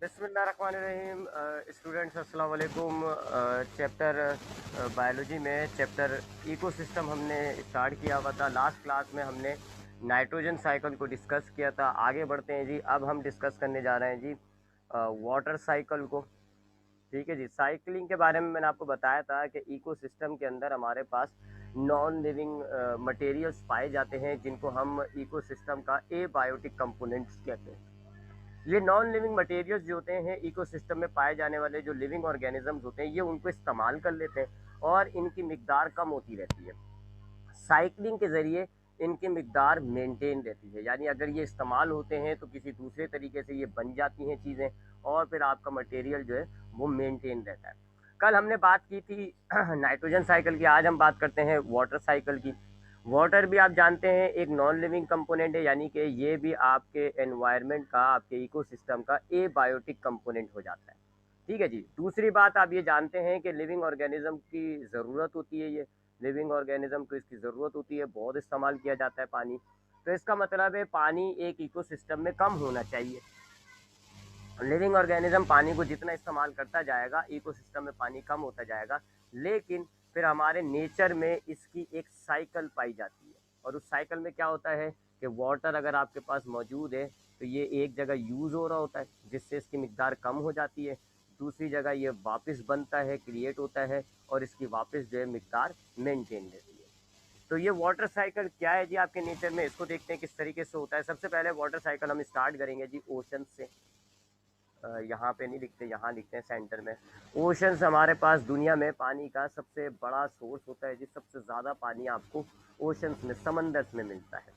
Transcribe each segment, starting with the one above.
बिस्मिल्लाहिर्रहमानिर्रहीम। स्टूडेंट्स अस्सलाम वालेकुम। चैप्टर बायोलॉजी में चैप्टर इकोसिस्टम हमने स्टार्ट किया हुआ था। लास्ट क्लास में हमने नाइट्रोजन साइकिल को डिस्कस किया था। आगे बढ़ते हैं जी, अब हम डिस्कस करने जा रहे हैं जी वाटर साइकिल को। ठीक है जी, साइकिलिंग के बारे में मैंने आपको बताया था कि इकोसिस्टम के अंदर हमारे पास नॉन लिविंग मटेरियल्स पाए जाते हैं जिनको हम इकोसिस्टम का एबायोटिक कंपोनेंट्स कहते हैं। ये नॉन लिविंग मटेरियल्स जो होते हैं इकोसिस्टम में पाए जाने वाले जो लिविंग ऑर्गेनिजम्स होते हैं, ये उनको इस्तेमाल कर लेते हैं और इनकी मिकदार कम होती रहती है। साइकिलिंग के ज़रिए इनकी मिकदार मेंटेन रहती है, यानी अगर ये इस्तेमाल होते हैं तो किसी दूसरे तरीके से ये बन जाती हैं चीज़ें और फिर आपका मटेरियल जो है वो मेंटेन रहता है। कल हमने बात की थी नाइट्रोजन साइकिल की, आज हम बात करते हैं वाटर साइकिल की। वाटर भी आप जानते हैं एक नॉन लिविंग कंपोनेंट है, यानी कि ये भी आपके एनवायरनमेंट का, आपके इकोसिस्टम का एबायोटिक कंपोनेंट हो जाता है। ठीक है जी। दूसरी बात आप ये जानते हैं कि लिविंग ऑर्गेनिज्म की ज़रूरत होती है, ये लिविंग ऑर्गेनिज्म को इसकी ज़रूरत होती है, बहुत इस्तेमाल किया जाता है पानी। तो इसका मतलब है पानी एक इकोसिस्टम में कम होना चाहिए। लिविंग ऑर्गेनिज्म पानी को जितना इस्तेमाल करता जाएगा इकोसिस्टम में पानी कम होता जाएगा, लेकिन फिर हमारे नेचर में इसकी एक साइकिल पाई जाती है। और उस साइकिल में क्या होता है कि वाटर अगर आपके पास मौजूद है तो ये एक जगह यूज़ हो रहा होता है जिससे इसकी मिकदार कम हो जाती है, दूसरी जगह ये वापस बनता है, क्रिएट होता है और इसकी वापस जो है मिकदार मेंटेन रहती है। तो ये वाटर साइकिल क्या है जी आपके नेचर में, इसको देखते हैं किस तरीके से होता है। सबसे पहले वाटर साइकिल हम स्टार्ट करेंगे जी ओशन से। यहाँ पे नहीं लिखते, यहाँ लिखते हैं सेंटर में। ओशंस हमारे पास दुनिया में पानी का सबसे बड़ा सोर्स होता है जी, सबसे ज़्यादा पानी आपको ओशंस में, समंदर में मिलता है।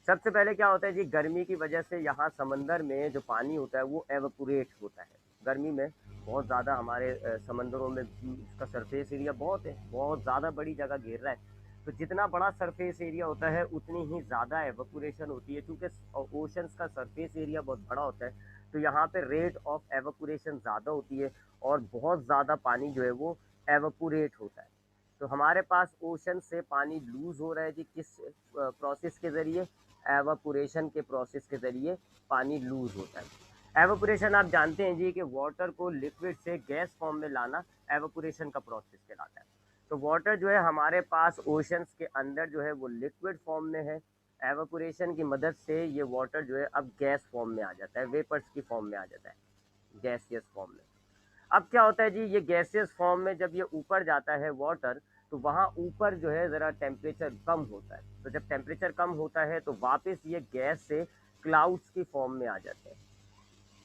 सबसे पहले क्या होता है जी, गर्मी की वजह से यहाँ समंदर में जो पानी होता है वो एवपोरेट होता है। गर्मी में बहुत ज़्यादा हमारे समंदरों में इसका सरफेस एरिया बहुत है, बहुत ज़्यादा बड़ी जगह घेर रहा है। तो जितना बड़ा सरफेस एरिया होता है उतनी ही ज़्यादा एवपोरेशन होती है। क्योंकि ओशंस का सरफेस एरिया बहुत बड़ा होता है तो यहाँ पे रेट ऑफ एवपोरेशन ज़्यादा होती है और बहुत ज़्यादा पानी जो है वो एवपोरेट होता है। तो हमारे पास ओशन से पानी लूज़ हो रहा है जी, किस प्रोसेस के ज़रिए? एवापोरेशन के प्रोसेस के ज़रिए पानी लूज़ होता है। एवापोरेशन आप जानते हैं जी कि वाटर को लिक्विड से गैस फॉर्म में लाना एवापोरेशन का प्रोसेस कहलाता है। तो वाटर जो है हमारे पास ओशंस के अंदर जो है वो लिक्विड फॉर्म में है। एवापोरेशन की मदद से ये वाटर जो है अब गैस फॉर्म में आ जाता है, वेपर्स की फॉर्म में आ जाता है, गैसियस फॉर्म में। अब क्या होता है जी, ये गैसियस फॉर्म में जब ये ऊपर जाता है वाटर, तो वहाँ ऊपर जो है ज़रा टेम्परेचर कम होता है। तो जब टेम्परेचर कम होता है तो वापस ये गैस से क्लाउड्स की फॉर्म में आ जाते हैं।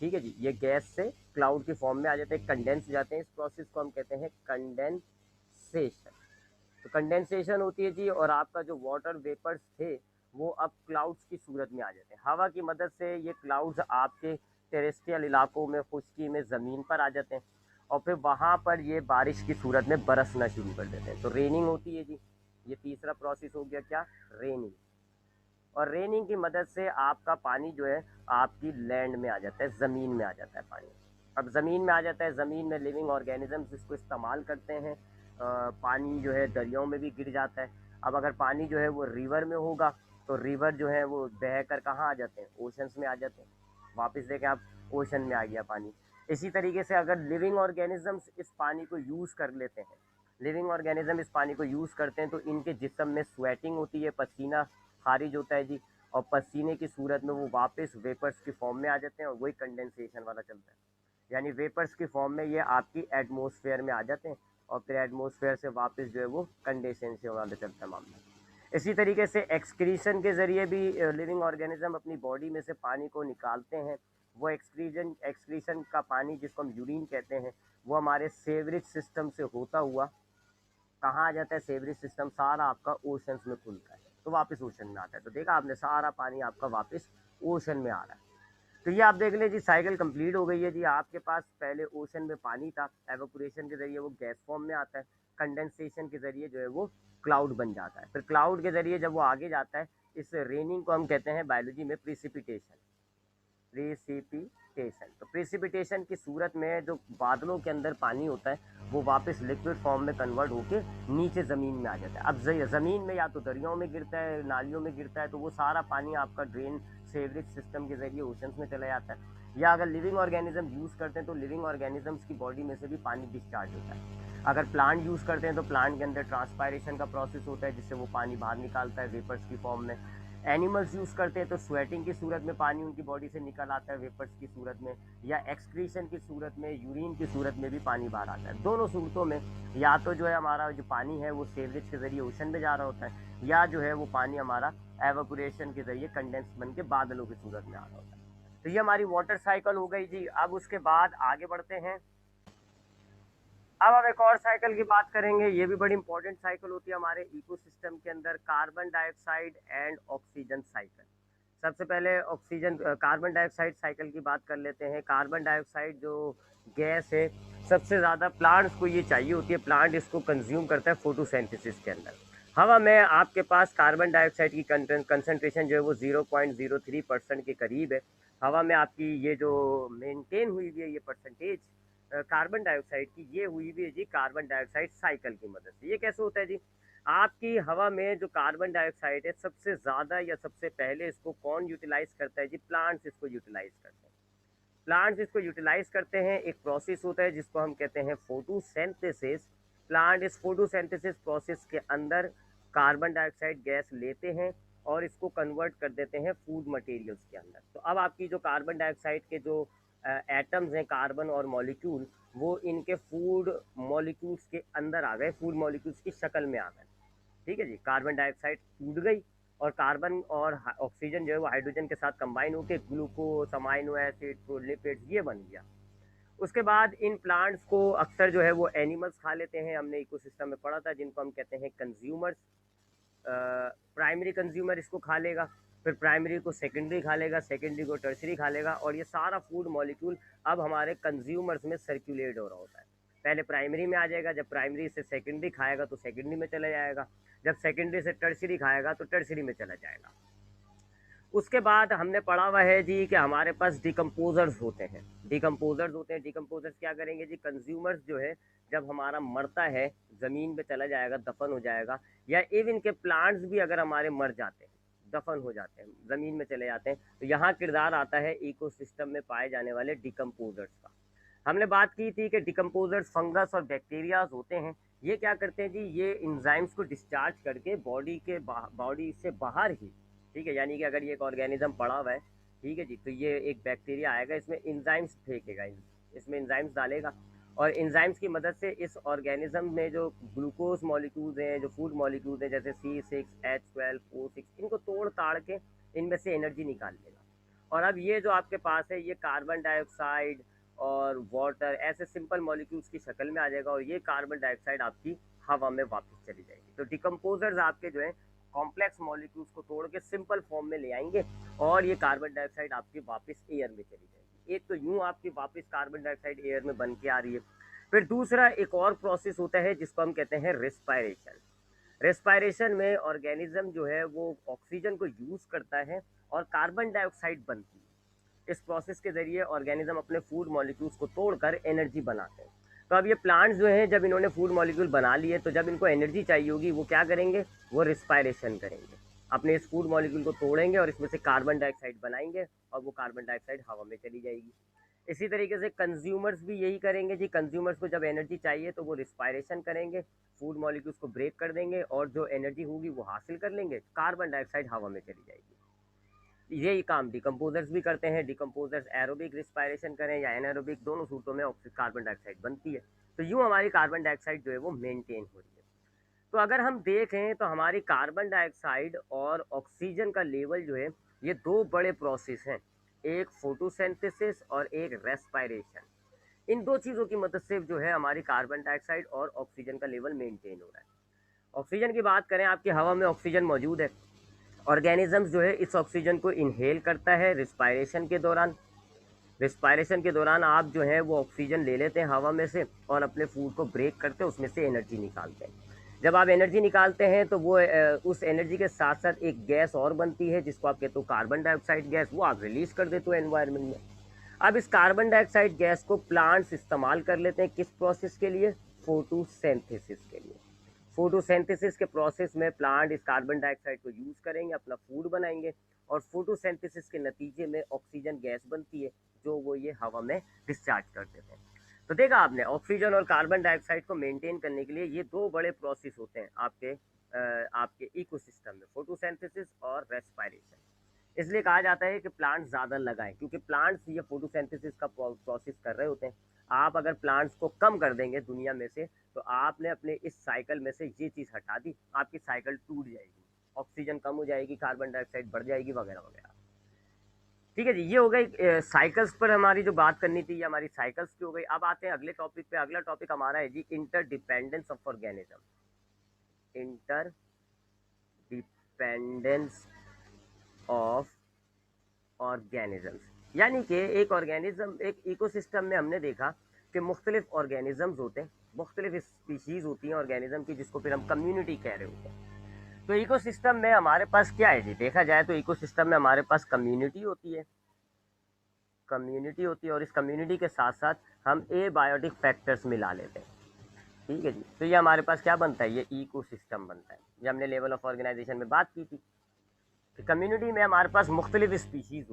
ठीक है जी, ये गैस से क्लाउड की फॉर्म में आ जाते हैं, कंडेंस हो जाते हैं। इस प्रोसेस को हम कहते हैं कंडेंसेशन। तो कंडेंसेशन होती है जी, और आपका जो वाटर वेपर्स थे वो अब क्लाउड्स की सूरत में आ जाते हैं। हवा की मदद से ये क्लाउड्स आपके टेरेस्ट्रियल इलाकों में, खुश्की में, ज़मीन पर आ जाते हैं और फिर वहाँ पर ये बारिश की सूरत में बरसना शुरू कर देते हैं। तो रेनिंग होती है जी, ये तीसरा प्रोसेस हो गया क्या, रेनिंग। और रेनिंग की मदद से आपका पानी जो है आपकी लैंड में आ जाता है, ज़मीन में आ जाता है पानी। अब ज़मीन में आ जाता है, ज़मीन में लिविंग ऑर्गेनिजम्स इसको इस्तेमाल करते हैं। पानी जो है दरियाओं में भी गिर जाता है। अब अगर पानी जो है वो रिवर में होगा तो रिवर जो है वो बह कर कहाँ आ जाते हैं, ओशंस में आ जाते हैं। वापस देखें आप, ओशन में आ गया पानी। इसी तरीके से अगर लिविंग ऑर्गेनिजम्स इस पानी को यूज़ कर लेते हैं, लिविंग ऑर्गेनिज्म इस पानी को यूज़ करते हैं तो इनके जिस्म में स्वेटिंग होती है, पसीना खारिज होता है जी, और पसीने की सूरत में वो वापस वेपर्स की फॉर्म में आ जाते हैं और वही कंडेंसेशन वाला चलता है। यानी वेपर्स की फॉर्म में ये आपकी एटमॉस्फेयर में आ जाते हैं और फिर एटमॉस्फेयर से वापस जो है वो कंडेंसेशन वाला चलता है मामला। इसी तरीके से एक्सक्रीशन के ज़रिए भी लिविंग ऑर्गेनिज्म अपनी बॉडी में से पानी को निकालते हैं। वो एक्सक्रीशन का पानी जिसको हम यूरिन कहते हैं, वो हमारे सेवरेज सिस्टम से होता हुआ कहाँ आ जाता है, सेवरेज सिस्टम सारा आपका ओशंस में खुलता है तो वापस ओशन में आता है। तो देखा आपने, सारा पानी आपका वापस ओशन में आ रहा है। तो ये आप देख लें जी, साइकिल कंप्लीट हो गई है जी। आपके पास पहले ओशन में पानी था, एवोपोरेशन के जरिए वो गैस फॉर्म में आता है, कंडेंसेशन के जरिए जो है वो क्लाउड बन जाता है, फिर क्लाउड के जरिए जब वो आगे जाता है, इस रेनिंग को हम कहते हैं बायोलॉजी में प्रिसिपिटेशन। प्रेसिपिटेशन, तो प्रेसिपिटेशन की सूरत में जो बादलों के अंदर पानी होता है वो वापस लिक्विड फॉर्म में कन्वर्ट होके नीचे ज़मीन में आ जाता है। अब ज़मीन में या तो दरियाओं में गिरता है, नालियों में गिरता है, तो वो सारा पानी आपका ड्रेन सीवरेज सिस्टम के ज़रिए ओशंस में चला जाता है। या अगर लिविंग ऑर्गेनिज्म यूज़ करते हैं तो लिविंग ऑर्गेनिजम्स की बॉडी में से भी पानी डिस्चार्ज होता है। अगर प्लांट यूज़ करते हैं तो प्लांट के अंदर ट्रांसपायरेशन का प्रोसेस होता है, जिससे वो पानी बाहर निकालता है वेपर्स की फॉर्म में। एनिमल्स यूज़ करते हैं तो स्वेटिंग की सूरत में पानी उनकी बॉडी से निकल आता है वेपर्स की सूरत में, या एक्सक्रीशन की सूरत में, यूरिन की सूरत में भी पानी बाहर आता है। दोनों सूरतों में या तो जो है हमारा जो पानी है वो सीवरेज के ज़रिए ओशन में जा रहा होता है, या जो है वो पानी हमारा एवापोरेशन के ज़रिए कंडेंस बन के बादलों की सूरत में आ रहा होता है। तो ये हमारी वाटर साइकिल हो गई जी। अब उसके बाद आगे बढ़ते हैं। अब हम एक और साइकिल की बात करेंगे, ये भी बड़ी इंपॉर्टेंट साइकिल होती है हमारे इकोसिस्टम के अंदर, carbon dioxide and oxygen cycle. सबसे पहले ऑक्सीजन कार्बन डाइऑक्साइड साइकिल की बात कर लेते हैं। कार्बन डाइऑक्साइड जो गैस है, सबसे ज़्यादा प्लांट्स को ये चाहिए होती है, प्लांट इसको कंज्यूम करता है फोटोसिंथेसिस के अंदर। हवा में आपके पास कार्बन डाइऑक्साइड की कंसनट्रेशन जो है वो 0.03% के करीब है। हवा में आपकी ये जो मेंटेन हुई हुई है ये परसेंटेज कार्बन डाइऑक्साइड की, ये हुई हुई है जी कार्बन डाइऑक्साइड साइकिल की मदद से। ये कैसे होता है जी? आपकी हवा में जो कार्बन डाइऑक्साइड है, सबसे ज़्यादा या सबसे पहले इसको कौन यूटिलाइज करता है जी? प्लांट्स इसको यूटिलाइज करते हैं। प्लांट्स इसको यूटिलाइज करते हैं। एक प्रोसेस होता है जिसको हम कहते हैं फोटोसिंथेसिस। प्लांट इस फोटोसिंथेसिस प्रोसेस के अंदर कार्बन डाइऑक्साइड गैस लेते हैं और इसको कन्वर्ट कर देते हैं फूड मटेरियल्स के अंदर। तो अब आपकी जो कार्बन डाइऑक्साइड के जो एटम्स हैं, कार्बन और मॉलिक्यूल, वो इनके फूड मॉलिक्यूल्स के अंदर आ गए, फूड मॉलिक्यूल्स की शक्ल में आ गए। ठीक है जी, कार्बन डाइऑक्साइड टूट गई और कार्बन और ऑक्सीजन जो है वो हाइड्रोजन के साथ कंबाइन होकर ग्लूकोज, अमाइनो एसिड, लिपिड्स ये बन गया। उसके बाद इन प्लांट्स को अक्सर जो है वो एनिमल्स खा लेते हैं, हमने इकोसिस्टम में पढ़ा था, जिनको हम कहते हैं कंज्यूमर्स। प्राइमरी कंज्यूमर इसको खा लेगा, फिर प्राइमरी को सेकेंडरी खा लेगा, सेकेंडरी को टर्सरी खा लेगा, और ये सारा फूड मॉलिक्यूल अब हमारे कंज्यूमर्स में सर्कुलेट हो रहा होता है। पहले प्राइमरी में आ जाएगा, जब प्राइमरी से सेकेंडरी खाएगा तो सेकेंडरी में चला जाएगा, जब सेकेंडरी से टर्सरी खाएगा तो टर्सरी में चला जाएगा। उसके बाद हमने पढ़ा हुआ है जी कि हमारे पास डिकम्पोजर्स होते हैं। डिकम्पोजर्स क्या करेंगे जी? कंज्यूमर्स जो है जब हमारा मरता है, ज़मीन पे चला जाएगा, दफन हो जाएगा, या इवन के प्लांट्स भी अगर हमारे मर जाते हैं, दफन हो जाते हैं, ज़मीन में चले जाते हैं, तो यहाँ किरदार आता है इकोसिस्टम में पाए जाने वाले डिकम्पोजर्स का। हमने बात की थी कि डिकम्पोजर्स फंगस और बैक्टीरियाज होते हैं। ये क्या करते हैं जी? ये इंजाइम्स को डिस्चार्ज करके बॉडी से बाहर ही, ठीक है, यानी कि अगर ये एक ऑर्गेनिज्म पड़ा हुआ है, ठीक है जी, तो ये एक बैक्टीरिया आएगा, इसमें इंजाइम्स फेंकेगा, इसमें इंजाइम्स डालेगा, और इंजाइम्स की मदद से इस ऑर्गेनिज्म में जो ग्लूकोज मॉलिक्यूल्स हैं, जो फूड मॉलिक्यूल्स हैं, जैसे C6H12O6, इनको तोड़ ताड़ के इनमें से एनर्जी निकाल लेगा। और अब ये जो आपके पास है, ये कार्बन डाइऑक्साइड और वाटर ऐसे सिंपल मॉलिक्यूल्स की शक्ल में आ जाएगा, और ये कार्बन डाइऑक्साइड आपकी हवा में वापस चली जाएगी। तो डिकम्पोजर्स आपके जो है कॉम्प्लेक्स मॉलिक्यूल्स को तोड़ के सिंपल फॉर्म में ले आएंगे, और ये कार्बन डाइऑक्साइड आपकी वापस एयर में चली जाएगी। एक तो यूं आपकी वापस कार्बन डाइऑक्साइड एयर में बन के आ रही है। फिर दूसरा एक और प्रोसेस होता है जिसको हम कहते हैं रेस्पायरेशन। रेस्पायरेशन में ऑर्गेनिज्म जो है वो ऑक्सीजन को यूज़ करता है और कार्बन डाइऑक्साइड बनती है। इस प्रोसेस के ज़रिए ऑर्गेनिज्म अपने फूड मॉलिक्यूल्स को तोड़कर एनर्जी बनाते हैं। तो अब ये प्लांट्स जो हैं, जब इन्होंने फूड मॉलिक्यूल बना लिए, तो जब इनको एनर्जी चाहिए होगी, वो क्या करेंगे? वो रिस्पायरेशन करेंगे, अपने इस फूड मॉलिक्यूल को तोड़ेंगे और इसमें से कार्बन डाइऑक्साइड बनाएंगे, और वो कार्बन डाइऑक्साइड हवा में चली जाएगी। इसी तरीके से कंज्यूमर्स भी यही करेंगे जी। कंज्यूमर्स को जब एनर्जी चाहिए तो वो रिस्पायरेशन करेंगे, फूड मॉलिक्यूल्स को ब्रेक कर देंगे, और जो एनर्जी होगी वो हासिल कर लेंगे, कार्बन डाइऑक्साइड हवा में चली जाएगी। यही काम डिकम्पोजर्स भी करते हैं। डिकम्पोजर्स एरोबिक रिस्पायरेशन करें या एनारोबिक, दोनों सूरतों में कार्बन डाइऑक्साइड बनती है। तो यूँ हमारी कार्बन डाइऑक्साइड जो है वो मेंटेन हो रही है। तो अगर हम देखें तो हमारी कार्बन डाइऑक्साइड और ऑक्सीजन का लेवल जो है, ये दो बड़े प्रोसेस हैं, एक फोटोसिंथेसिस और एक रेस्पायरेशन। इन दो चीज़ों की मदद से जो है हमारी कार्बन डाइऑक्साइड और ऑक्सीजन का लेवल मेंटेन हो रहा है। ऑक्सीजन की बात करें, आपकी हवा में ऑक्सीजन मौजूद है। ऑर्गेनिजम्स जो है इस ऑक्सीजन को इनहेल करता है रिस्पायरेशन के दौरान। रिस्पायरेशन के दौरान आप जो है वो ऑक्सीजन ले लेते हैं हवा में से, और अपने फूड को ब्रेक करते हैं, उसमें से एनर्जी निकालते हैं। जब आप एनर्जी निकालते हैं तो वो उस एनर्जी के साथ साथ एक गैस और बनती है जिसको आप कहते हो कार्बन डाइऑक्साइड गैस, वो आप रिलीज कर देते हो एनवायरनमेंट में। अब इस कार्बन डाइऑक्साइड गैस को प्लांट्स इस्तेमाल कर लेते हैं किस प्रोसेस के लिए? फोटोसिंथेसिस के लिए। फोटोसिंथेसिस के प्रोसेस में प्लांट इस कार्बन डाइऑक्साइड को यूज़ करेंगे, अपना फूड बनाएंगे, और फोटोसिंथेसिस के नतीजे में ऑक्सीजन गैस बनती है जो वो ये हवा में डिस्चार्ज कर देते हैं। तो देखा आपने, ऑक्सीजन और कार्बन डाइऑक्साइड को मेंटेन करने के लिए ये दो बड़े प्रोसेस होते हैं आपके इकोसिस्टम में, फोटोसिंथेसिस और रेस्पिरेशन। इसलिए कहा जाता है कि प्लांट्स ज़्यादा लगाएं, क्योंकि प्लांट्स ये फोटोसिंथेसिस का प्रोसेस कर रहे होते हैं। आप अगर प्लांट्स को कम कर देंगे दुनिया में से, तो आपने अपने इस साइकिल में से ये चीज़ हटा दी, आपकी साइकिल टूट जाएगी, ऑक्सीजन कम हो जाएगी, कार्बन डाइऑक्साइड बढ़ जाएगी, वगैरह वगैरह। ठीक है जी, ये हो गई साइकिल्स पर हमारी जो बात करनी थी, ये हमारी साइकिल्स की हो गई। अब आते हैं अगले टॉपिक पे। अगला टॉपिक हमारा है जी interdependence of organism. Interdependence of organisms, यानी कि एक ऑर्गेनिज्म, एक इकोसिस्टम में हमने देखा कि मुख्तलिफ ऑर्गेनिजम्स होते हैं, मुख्तलिफ स्पीशीज़ होती हैं ऑर्गेनिज्म की, जिसको फिर हम कम्युनिटी कह रहे होते हैं। तो इकोसिस्टम में हमारे पास क्या है जी, देखा जाए तो इकोसिस्टम में हमारे पास कम्युनिटी होती है, और इस कम्युनिटी के साथ साथ हम एबायोटिक फैक्टर्स मिला लेते हैं। ठीक है जी, तो ये हमारे पास क्या बनता है, ये इकोसिस्टम बनता है। ये हमने लेवल ऑफ ऑर्गेनाइजेशन में बात की थी कि कम्युनिटी में हमारे पास मुख्तलिफ स्पीशीज़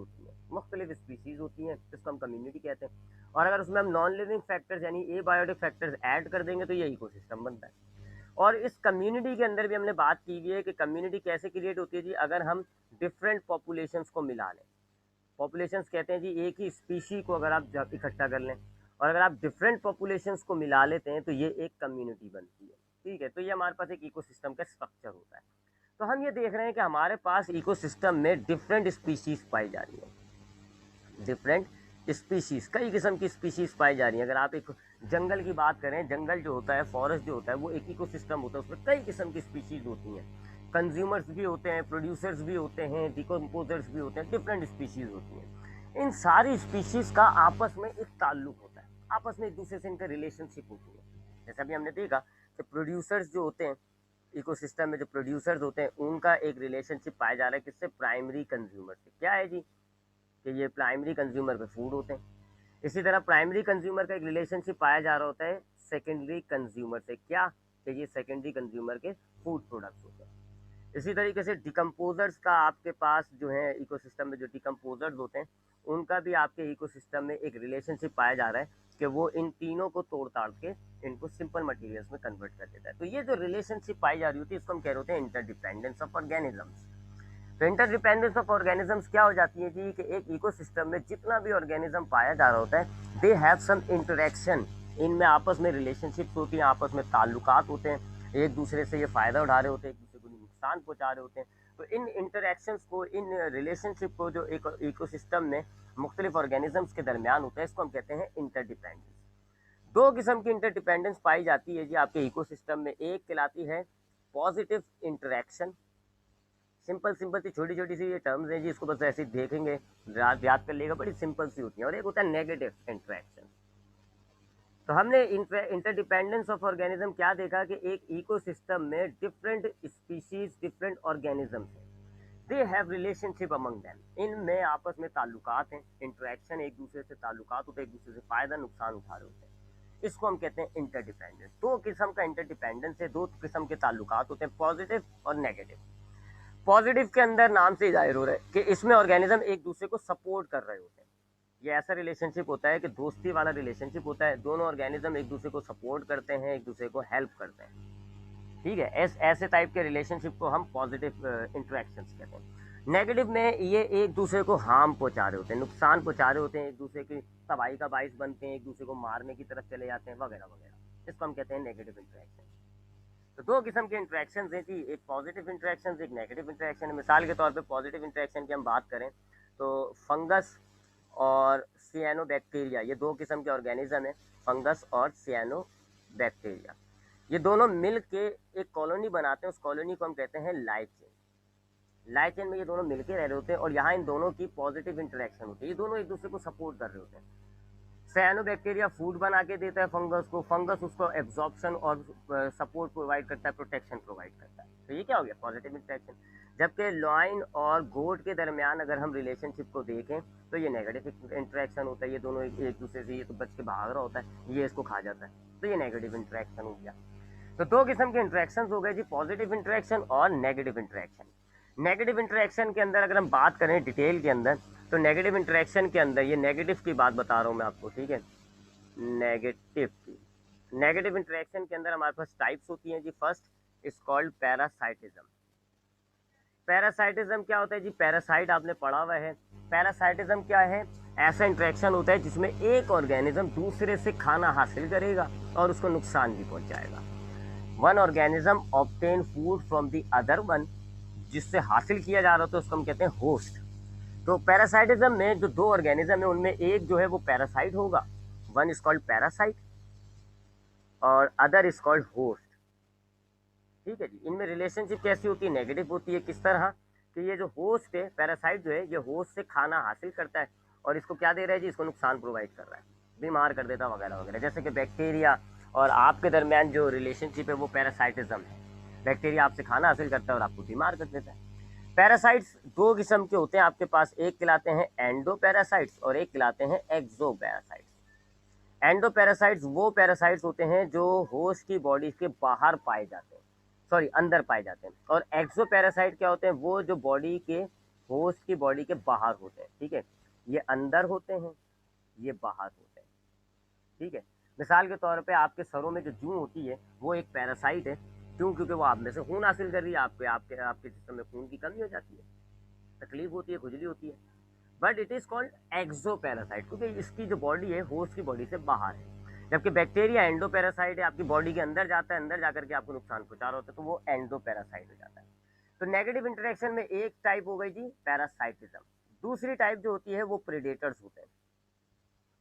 होती हैं, जिसको हम कम्युनिटी कहते हैं। और अगर उसमें हम नॉन लिविंग फैक्टर्स यानी एबायोटिक फैक्टर्स ऐड कर देंगे तो ये इकोसिस्टम बनता है। और इस कम्युनिटी के अंदर भी हमने बात की हुई है कि कम्युनिटी कैसे क्रिएट होती है जी, अगर हम डिफरेंट पॉपुलेशंस को मिला लें। पॉपुलेशंस कहते हैं जी एक ही स्पीशी को अगर आप इकट्ठा कर लें, और अगर आप डिफरेंट पॉपुलेशंस को मिला लेते हैं तो ये एक कम्युनिटी बनती है। ठीक है, तो ये हमारे पास एक इकोसिस्टम का स्ट्रक्चर होता है। तो हम ये देख रहे हैं कि हमारे पास इकोसिस्टम में डिफरेंट स्पीशीज़ पाई जा रही है, डिफरेंट स्पीशीज़, कई किस्म की स्पीशीज़ पाई जा रही हैं। अगर आप एक जंगल की बात करें, जंगल जो होता है, फॉरेस्ट जो होता है, वो एक इकोसिस्टम होता है, उसमें कई किस्म की स्पीशीज़ होती हैं। कंज्यूमर्स भी होते हैं, प्रोड्यूसर्स भी होते हैं, डिकम्पोजर्स भी होते हैं, डिफरेंट स्पीशीज़ होती हैं। इन सारी स्पीशीज़ का आपस में एक ताल्लुक होता है, आपस में एक दूसरे से इनका रिलेशनशिप होती है। जैसा भी हमने देखा कि प्रोड्यूसर्स जो होते हैं, इकोसिस्टम में जो प्रोड्यूसर्स होते हैं, उनका एक रिलेशनशिप पाया जा रहा है किससे, प्राइमरी कंज्यूमर से। क्या है जी, कि ये प्राइमरी कंज्यूमर पे फूड होते हैं। इसी तरह प्राइमरी कंज्यूमर का एक रिलेशनशिप पाया जा रहा होता है सेकेंडरी कंज्यूमर से। क्या, कि ये सेकेंडरी कंज्यूमर के फूड प्रोडक्ट्स होते हैं। इसी तरीके से डिकम्पोजर्स का आपके पास जो है इकोसिस्टम में, जो डिकम्पोजर्स होते हैं, उनका भी आपके इकोसिस्टम में एक रिलेशनशिप पाया जा रहा है कि वो इन तीनों को तोड़ ताड़ के इनको सिंपल मटेरियल्स में कन्वर्ट कर देता है। तो ये जो रिलेशनशिप पाई जा रही होती है, इसको हम कह रहे होते हैं इंटरडिपेंडेंस ऑफ ऑर्गेनिजम्स। तो इंटरडिपेंडेंस ऑफ ऑर्गेनिजम्स क्या हो जाती है जी, कि एक इकोसिस्टम में जितना भी ऑर्गेनिज्म पाया जा रहा होता है, दे हैव सम इंटरेक्शन, इनमें आपस में रिलेशनशिप्स होती हैं, आपस में ताल्लुकात होते हैं, एक दूसरे से ये फ़ायदा उठा रहे होते हैं, एक दूसरे को नुकसान पहुंचा रहे होते हैं। तो इन इंटरेक्शंस को, इन रिलेशनशिप को जो एक इकोसिस्टम में मुख्तलिफ ऑर्गेनिजम्स के दरमियान होता है, इसको हम कहते हैं इंटरडिपेंडेंस। दो किस्म की इंटरडिपेंडेंस पाई जाती है जी आपके इकोसिस्टम में। एक कहलाती है पॉजिटिव इंटरेक्शन, सिंपल सिंपल सी छोटी छोटी सी ये टर्म्स हैं जी, इसको बस ऐसे ही देखेंगे, याद कर लेगा, बड़ी सिंपल सी होती हैं। और एक होता है नेगेटिव इंटरेक्शन। तो हमने इंटरडिपेंडेंस ऑफ ऑर्गेनिज्म क्या देखा कि एक इकोसिस्टम में डिफरेंट स्पीशीज, डिफरेंट ऑर्गेनिजम्स हैं, they have relationship among them, इनमें आपस में ताल्लुकात हैं, इंटरेक्शन, एक दूसरे से ताल्लुकात होते हैं, एक दूसरे से फ़ायदा नुकसान उठा रहे होते हैं। इसको हम कहते हैं इंटरडिपेंडेंस। दो किस्म का इंटरडिपेंडेंस है, दो किस्म के ताल्लुकात होते हैं, पॉजिटिव और नेगेटिव। पॉजिटिव के अंदर नाम से जाहिर हो रहा है कि इसमें ऑर्गेनिज्म एक दूसरे को सपोर्ट कर रहे होते हैं। ये ऐसा रिलेशनशिप होता है कि दोस्ती वाला रिलेशनशिप होता है, दोनों ऑर्गेनिज्म एक दूसरे को सपोर्ट करते हैं, एक दूसरे को हेल्प करते हैं। ठीक है, ऐसे टाइप के रिलेशनशिप को हम पॉजिटिव इंटरेक्शंस कहते हैं। नेगेटिव में ये एक दूसरे को हार्म पहुंचा रहे होते हैं, नुकसान पहुंचा रहे होते हैं, एक दूसरे की तबाही का बाइस बनते हैं, एक दूसरे को मारने की तरफ चले जाते हैं, वगैरह वगैरह। इसको हम कहते हैं नेगेटिव इंटरेक्शन। तो दो किस्म के इंटरेक्शन हैं जी, एक पॉजिटिव इंटरेक्शन, एक नेगेटिव इंटरेक्शन है। मिसाल के तौर पे पॉजिटिव इंटरेक्शन की हम बात करें तो फंगस और सियानोबैक्टीरिया, ये दो किस्म के ऑर्गेनिज्म हैं, फंगस और सियानोबैक्टीरिया। ये दोनों मिल के एक कॉलोनी बनाते हैं, उस कॉलोनी को हम कहते हैं लाइफ चेन। लाइफ चेन में ये दोनों मिलके रह रहे होते हैं और यहाँ इन दोनों की पॉजिटिव इंटरेक्शन होती है, ये दोनों एक दूसरे को सपोर्ट कर रहे होते हैं। साइनोबैक्टीरिया फूड बना के देता है फंगस को, फंगस उसको एब्जॉर्प्शन और सपोर्ट प्रोवाइड करता है, प्रोटेक्शन प्रोवाइड करता है। तो ये क्या हो गया, पॉजिटिव इंटरेक्शन। जबकि लॉइन और गोट के दरमियान अगर हम रिलेशनशिप को देखें तो ये नेगेटिव इंटरेक्शन होता है, ये दोनों एक दूसरे से, ये तो बच के भाग रहा होता है, ये इसको खा जाता है, तो ये नेगेटिव इंटरेक्शन हो गया। तो दो किस्म के इंटरेक्शन हो गए जी, पॉजिटिव इंटरेक्शन और नेगेटिव इंटरेक्शन। नेगेटिव इंटरेक्शन के अंदर अगर हम बात करें डिटेल के अंदर, तो नेगेटिव इंटरेक्शन के अंदर, ये नेगेटिव की बात बता रहा हूँ मैं आपको, ठीक है, नेगेटिव की, नेगेटिव इंटरेक्शन के अंदर हमारे पास टाइप्स होती हैं जी। First is called parasitism. Parasitism क्या होता है जी? पैरासाइट आपने पढ़ा हुआ है। पैरासाइटिज्म क्या है? ऐसा इंटरेक्शन होता है जिसमें एक ऑर्गेनिज्म दूसरे से खाना हासिल करेगा और उसको नुकसान भी पहुंचाएगा। One organism obtain food from the other one, जिससे हासिल किया जा रहा हो तो उसको हम कहते हैं होस्ट। तो पैरासाइटिज्म में जो दो ऑर्गेनिज्म है उनमें एक जो है वो पैरासाइट होगा, वन इज कॉल्ड पैरासाइट और अदर इज कॉल्ड होस्ट। ठीक है जी। इनमें रिलेशनशिप कैसी होती है? नेगेटिव होती है। किस तरह कि ये जो होस्ट है, पैरासाइट जो है, ये होस्ट से खाना हासिल करता है और इसको क्या दे रहा है जी? इसको नुकसान प्रोवाइड कर रहा है, बीमार कर देता है वगैरह वगैरह। जैसे कि बैक्टीरिया और आपके दरमियान जो रिलेशनशिप है वो पैरासाइटिज्म है। बैक्टीरिया आपसे खाना हासिल करता है और आपको बीमार कर देता है। पैरासाइट्स दो किस्म के होते हैं आपके पास, एक कहलाते हैं एंडो पैरासाइट्स और एक कहलाते हैं एक्सो पैरासाइट्स। एंडो पैरासाइट्स वो पैरासाइट्स होते हैं जो होस्ट की बॉडी के बाहर पाए जाते हैं, सॉरी अंदर पाए जाते हैं। और एक्सो पैरासाइट क्या होते हैं? वो जो बॉडी के, होस्ट की बॉडी के बाहर होते हैं। ठीक है, ये अंदर होते हैं, ये बाहर होते हैं। ठीक है, मिसाल के तौर पे आपके सरों में जो जूं होती है वो एक पैरासाइट है। क्यों? क्योंकि वो आप में से खून हासिल कर रही है, आपके आपके आपके जिस्म में खून की कमी हो जाती है, तकलीफ होती है, खुजली होती है, but it is called exoparasite क्योंकि इसकी जो बॉडी है होस्ट की बॉडी से बाहर है। जबकि बैक्टीरिया एंडो पैरासाइट है, आपकी बॉडी के अंदर जाता है, अंदर जाकर के आपको नुकसान पहुंचा रहा होता है, तो वो एंडो पैरासाइट हो जाता है। तो नेगेटिव इंटरेक्शन में एक टाइप हो गई जी पैरासाइटिज्म। दूसरी टाइप जो होती है वो प्रीडेटर्स होते हैं।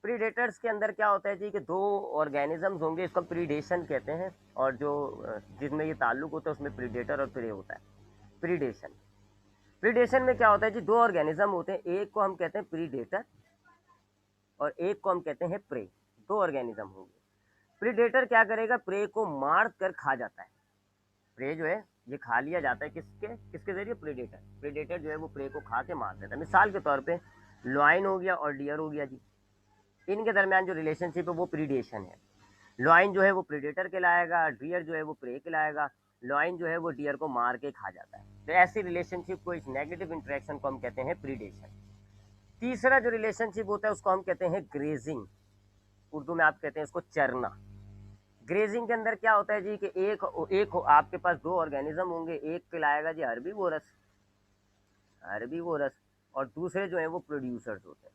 प्रीडेटर्स के अंदर क्या होता है जी कि दो ऑर्गेनिजम्स होंगे, इसको प्रीडेशन कहते हैं, और जो जिसमें ये ताल्लुक होता है उसमें प्रीडेटर और प्रे होता है। प्रीडेशन, प्रीडेशन में क्या होता है जी? दो ऑर्गेनिज्म होते हैं, एक को हम कहते हैं प्रीडेटर और एक को हम कहते हैं प्रे। दो ऑर्गेनिज्म होंगे। प्रीडेटर क्या करेगा? प्रे को मार कर खा जाता है। प्रे जो है ये खा लिया जाता है, किसके किसके जरिए? प्रीडेटर। प्रीडेटर जो है वो प्रे को खा के मार देता है। मिसाल के तौर पे लॉइन हो गया और डियर हो गया जी, इनके दरमियान जो रिलेशनशिप है वो प्रीडेशन है। लॉइन जो है वो प्रीडेटर कहलाएगा, डियर जो है वो प्रे कहलाएगा। लॉइन जो है वो डियर को मार के खा जाता है। तो ऐसी रिलेशनशिप को, इस नेगेटिव इंटरेक्शन को हम कहते हैं प्रीडेशन। तीसरा जो रिलेशनशिप होता है उसको हम कहते हैं ग्रेजिंग, उर्दू में आप कहते हैं इसको चरना। ग्रेजिंग के अंदर क्या होता है जी कि एक आपके पास दो ऑर्गेनिज्म होंगे, एक कहलाएगा जी हर्बीवोरस, हर्बीवोरस, और दूसरे जो है वो प्रोड्यूसर्स होते हैं,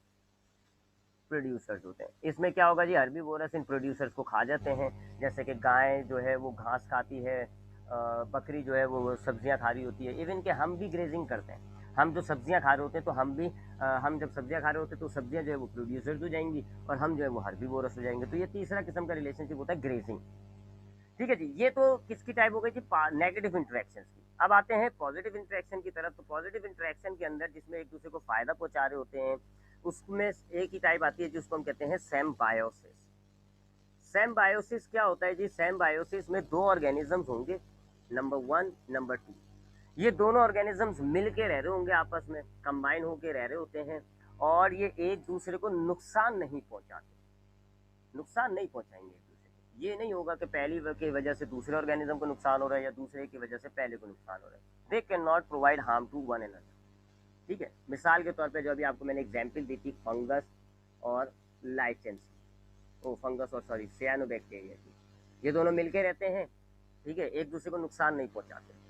प्रोड्यूसर्स होते हैं। इसमें क्या होगा जी? हर्बीवोरस इन प्रोड्यूसर्स को खा जाते हैं। जैसे कि गाय जो है वो घास खाती है, बकरी जो है वो सब्जियां खा रही होती है। इवन कि हम भी ग्रेजिंग करते हैं, हम जो सब्जियां खा रहे होते हैं तो हम भी हम जब सब्जियां खा रहे होते हैं तो सब्जियां जो है वो प्रोड्यूसर्स हो जाएंगी और हम जो है वो हर्बीवोरस हो जाएंगे। तो ये तीसरा किस्म का रिलेशनशिप होता है ग्रेजिंग। ठीक है जी, ये तो किसकी टाइप हो गई जी? नेगेटिव इंटरेक्शन की। अब आते हैं पॉजिटिव इंटरेक्शन की तरफ। तो पॉजिटिव इंटरेक्शन के अंदर जिसमें एक दूसरे को फायदा पहुंचा रहे होते हैं, उसमें एक ही टाइप आती है जिसको हम कहते हैं सेम्बायोसिस। सेम्बायोसिस क्या होता है जी? सेम्बायोसिस में दो ऑर्गेनिजम्स होंगे, नंबर 1 नंबर 2। ये दोनों ऑर्गेनिजम्स मिल के रह रहे होंगे, आपस में कंबाइन होके रह रहे होते हैं और ये एक दूसरे को नुकसान नहीं पहुंचाते, नुकसान नहीं पहुंचाएंगे एक दूसरे को। ये नहीं होगा कि पहली की वजह से दूसरे ऑर्गेनिज्म को नुकसान हो रहा है या दूसरे की वजह से पहले को नुकसान हो रहा है। They can not provide harm to one another. ठीक है, मिसाल के तौर पे जो अभी आपको मैंने एग्जांपल दी थी फंगस और लाइचेंस, ओ फंगस और सॉरी सियानोबैक्टीरिया की, ये दोनों मिलके रहते हैं। ठीक है, एक दूसरे को नुकसान नहीं पहुंचाते।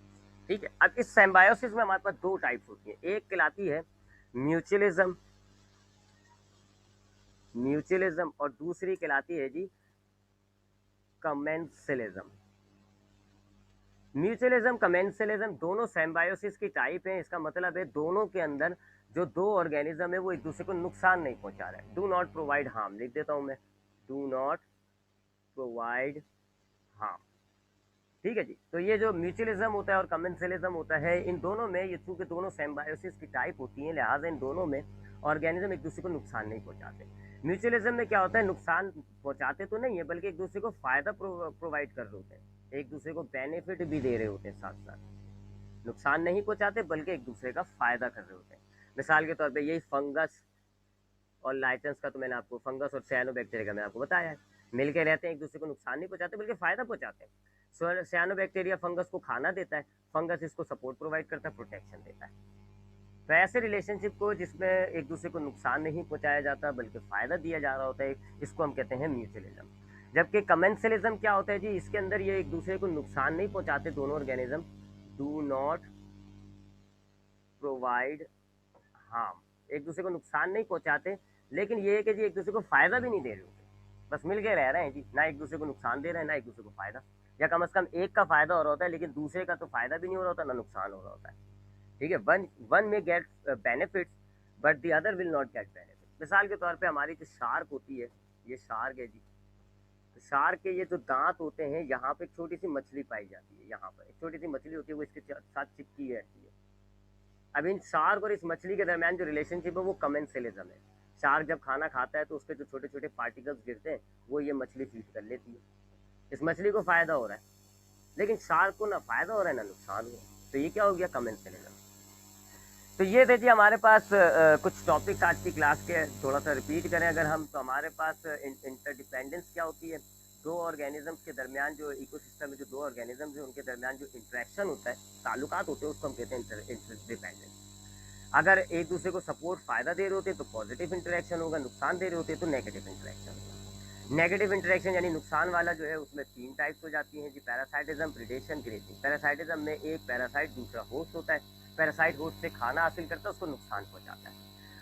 ठीक है, अब इस सिम्बायोसिस में हमारे पास दो टाइप्स होती है, एक कहलाती है म्यूचुअलिज्म, म्यूचुअलिज्म, और दूसरी कहलाती है जी कमेंसलिज्म। म्यूचुअलिज्म, कमेंसलिज्म दोनों सिम्बायोसिस की टाइप है। इसका मतलब है दोनों के अंदर जो दो ऑर्गेनिज्म है वो एक दूसरे को नुकसान नहीं पहुंचा रहा है। डू नॉट प्रोवाइड हार्म, लिख देता हूं मैं, डू नॉट प्रोवाइड हार्म। ठीक है जी, तो ये जो म्यूचुअलिज्म होता है और कमेंसलिज्म होता है, इन दोनों में ये चूंकि दोनों सिम्बायोसिस की टाइप होती हैं, लिहाजा इन दोनों में ऑर्गेनिज्म एक दूसरे को नुकसान नहीं पहुंचाते। म्यूचुअलिज्म में क्या होता है? नुकसान पहुंचाते तो नहीं है बल्कि एक दूसरे को फायदा प्रोवाइड कर रहे होते हैं, एक दूसरे को बेनिफिट भी दे रहे होते हैं साथ साथ। नुकसान नहीं पहुंचाते बल्कि एक दूसरे का फायदा कर रहे होते हैं। मिसाल के तौर पे यही फंगस और लाइचेंस का तो मैंने आपको, फंगस और साइनोबैक्टीरिया का मैंने आपको बताया है, मिलके रहते हैं, एक दूसरे को नुकसान नहीं पहुंचाते बल्कि फायदा पहुंचाते हैं। साइनोबैक्टीरिया फंगस को खाना देता है, फंगस इसको सपोर्ट प्रोवाइड करता है, प्रोटेक्शन देता है। तो ऐसे रिलेशनशिप को जिसमें एक दूसरे को नुकसान नहीं पहुंचाया जाता बल्कि फायदा दिया जा रहा होता है, इसको हम कहते हैं म्यूचुअलिज्म। जबकि कमेंसलिज्म क्या होता है जी, इसके अंदर ये एक दूसरे को नुकसान नहीं पहुंचाते, दोनों organism do not provide harm, एक दूसरे को नुकसान नहीं पहुंचाते, लेकिन ये है कि जी एक दूसरे को फायदा भी नहीं दे रहे होते, बस मिल के रह रहे हैं जी, ना एक दूसरे को नुकसान दे रहे हैं ना एक दूसरे को फायदा, या कम से कम एक का फायदा हो रहा होता है लेकिन दूसरे का तो फायदा भी नहीं हो रहा होता ना नुकसान हो रहा होता है। ठीक है, वन वन में get benefits but the other will not get benefit. मिसाल के तौर पे हमारी जो शार्क होती है, ये शार्क है जी, तो शार्क के ये जो दांत होते हैं, यहाँ पे एक छोटी सी मछली पाई जाती है, यहाँ पर एक छोटी सी मछली होती है, वो इसके साथ चिपकी रहती है। अब इन शार्क और इस मछली के दरमियान जो रिलेशनशिप है वो कमेंसलिज्म है। शार्क जब खाना खाता है तो उसके जो छोटे छोटे पार्टिकल्स गिरते हैं वो ये मछली फीड कर लेती है, इस मछली को फायदा हो रहा है, लेकिन शार्क को ना फायदा हो रहा है ना नुकसान हो रहा है, तो ये क्या हो गया, कमेंसलिज्म। तो ये थे जी हमारे पास कुछ टॉपिक्स आज की क्लास के, थोड़ा सा रिपीट करें अगर हम, तो हमारे पास इंटरडिपेंडेंस क्या होती है, दो ऑर्गेनिजम्स के दरमियान जो इकोसिस्टम में जो दो ऑर्गेनिजम्स हैं उनके दरमियान जो इंटरेक्शन होता है, ताल्लुकात होते हैं, उसको हम कहते हैं इंटरडिपेंडेंस। अगर एक दूसरे को सपोर्ट फायदा दे रहे होते तो पॉजिटिव इंटरेक्शन होगा, नुकसान दे रहे होते तो नेगेटिव इंटरेक्शन होगा। नेगेटिव इंटरेक्शन यानी नुकसान वाला जो है उसमें तीन टाइप्स हो जाती हैं जी, पैरासाइटिज्म, प्रीडेशन, ग्रेजिंग। पैरासाइटिज्म में एक पैरासाइट दूसरा होस्ट होता है, पैरासाइट होस्ट से खाना हासिल करता है, उसको नुकसान पहुंचाता है।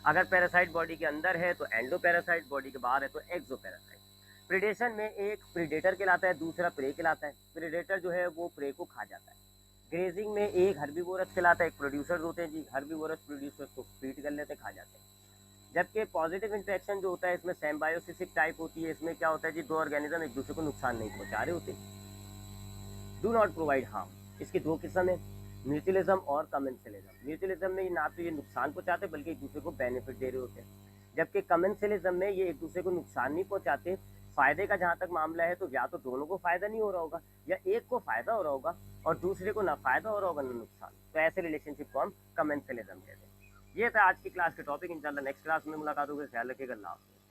अगर पैरासाइट बॉडी के अंदर है तो एंडो पैरासाइट, बॉडी के बाहर है तो एक्सो पैरासाइट। प्रीडेशन में एक प्रीडेटर कहलाता है, दूसरा प्रे कहलाता है। प्रीडेटर जो है वो प्रे को खा जाता है। ग्रेजिंग में एक हर्बीवोरस कहलाता है, एक प्रोड्यूसर होते हैं जी, हर्बीवोरस प्रोड्यूसर को फीड कर लेते हैं, खा जाते हैं। जबकि पॉजिटिव इंटरेक्शन जो होता है इसमें सिम्बायोसिस टाइप होती है, इसमें क्या होता है जी, दो ऑर्गेनिज्म एक दूसरे को नुकसान नहीं पहुंचा रहे होते, डू नॉट प्रोवाइड हार्म। इसके दो किस्म है, म्यूचुअलिज्म और कमेंसलिज्म। म्यूचुअलिज्म में ना तो ये नुकसान पहुंचाते बल्कि एक दूसरे को बेनिफिट दे रहे होते हैं, जबकि कमेंसलिज्म में ये एक दूसरे को नुकसान नहीं पहुंचाते। फायदे का जहां तक मामला है तो या तो दोनों को फायदा नहीं हो रहा होगा या एक को फायदा हो रहा होगा और दूसरे को ना फायदा हो रहा होगा ना नुकसान, तो ऐसे रिलेशनशिप को हम कमेंसलिज्म कहते हैं। ये था आज की क्लास के टॉपिक, इंशाल्लाह नेक्स्ट क्लास में मुलाकात होगी, ख्याल रखिएगा, अल्लाह हाफ़िज़।